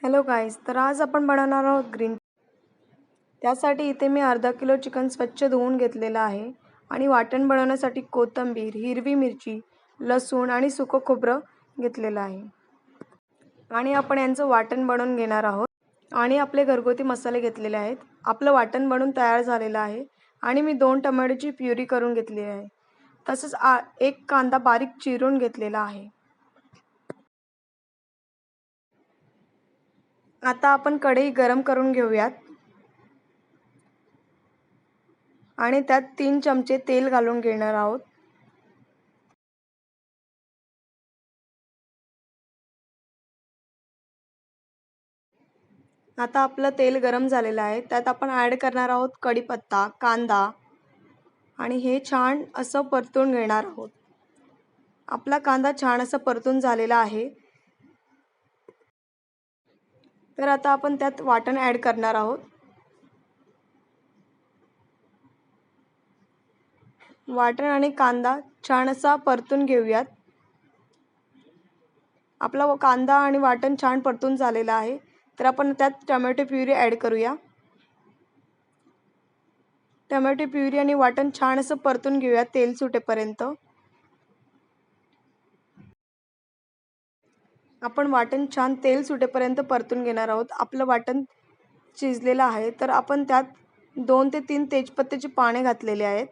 Hello guys, तर आज आपण बनवणार आहोत ग्रीन. त्यासाठी इथे मी अर्धा किलो चिकन स्वच्छ धुवून घेतलेलं आहे आणि वाटण बनवण्यासाठी कोथिंबीर, हिरवी मिरची, लसूण आणि सुकं खोबरं घेतलेलं आहे आणि आपण यांचं वाटण बनवून घेणार आहोत. आणि आपले घरगुती मसाले घेतलेले आहेत. आपलं वाटण बनवून तयार झालेलं आहे आणि मी 2 टोमॅटोची प्युरी करून घेतलेली आहे. तसंच एक कांदा बारीक चिरून घेतलेला आहे. आता आपण कढई गरम करून घेऊयात आणि त्यात 3 चमचे तेल घालून घेणार आहोत. आता आपलं तेल गरम झालेलं आहे. त्यात आपण ॲड करणार आहोत कढीपत्ता, कांदा आणि हे छान असं परतून घेणार आहोत. आपला कांदा छान असं परतून झालेला आहे. तर आता आपण त्यात वाटण ॲड करणार आहोत. वाटण आणि कांदा छान असा परतून घेऊयात. आपला कांदा आणि वाटण छान परतून झालेला आहे. तर आपण त्यात टोमॅटो प्युरी ॲड करूया. टोमॅटो प्युरी आणि वाटण छान असं परतून घेऊया तेल सुटेपर्यंत. आपण वाटण छान तेल सुटेपर्यंत परतून घेणार आहोत. आपलं वाटण शिजलेलं आहे. तर आपण त्यात 2 ते 3 तेजपत्त्याची पाने घातलेली आहेत.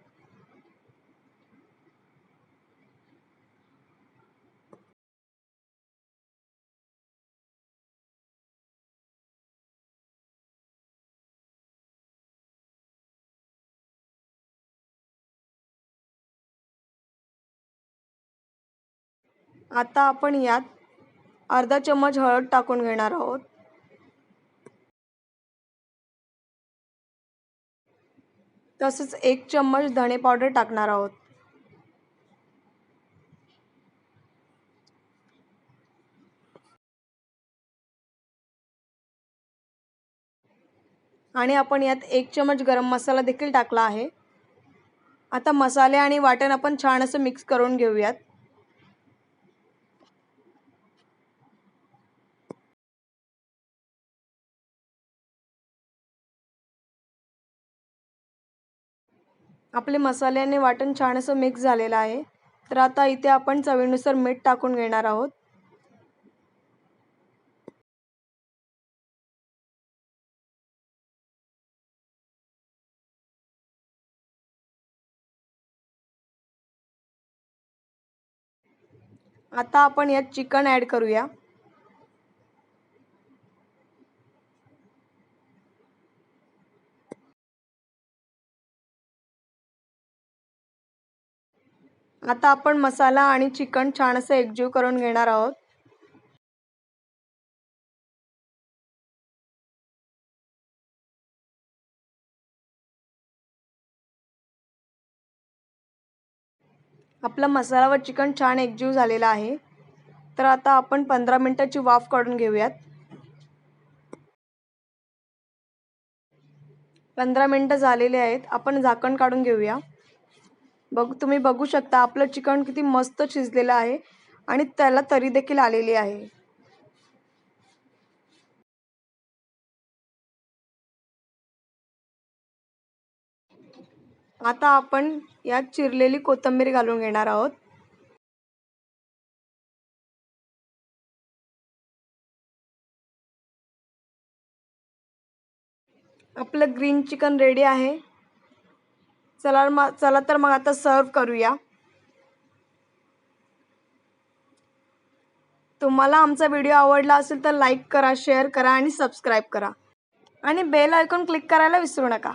आता आपण यात अर्धा चम्मच हळद टाकून घेणार आहोत. तसंच 1 चम्मच धणे पावडर टाकणार आहोत. आणि आपण यात 1 चम्मच गरम मसाला देखील टाकला आहे. आता मसाले आणि वाटण आपण छान असं मिक्स करून घेऊयात. आपले मसाले आणि वाटण छान असं मिक्स झालेलं आहे. तर आता इथे आपण चवीनुसार मीठ टाकून घेणार आहोत. आता आपण यात चिकन ॲड करूया. आता आपण मसाला आणि चिकन छान असं एकजीव करून घेणार आहोत. आपला मसाला व चिकन छान एकजीव झालेला आहे. तर आता आपण 15 मिनिटाची वाफ काढून घेऊयात. 15 मिनिटं झालेले आहेत. आपण झाकण काढून घेऊया. तुम्ही बघू शकता आपलं चिकन किती मस्त शिजलेलं आहे आणि त्याला तरी देखील आलेली आहे. आता आपण यात चिरलेली कोथिंबीर घालून घेणार आहोत. आपलं ग्रीन चिकन रेडी आहे. चला तर मग आता सर्व करूया. तुम्हाला आमचा व्हिडिओ आवडला असेल तर लाईक करा, शेअर करा आणि सबस्क्राईब करा आणि बेल आयकॉन क्लिक करायला विसरू नका.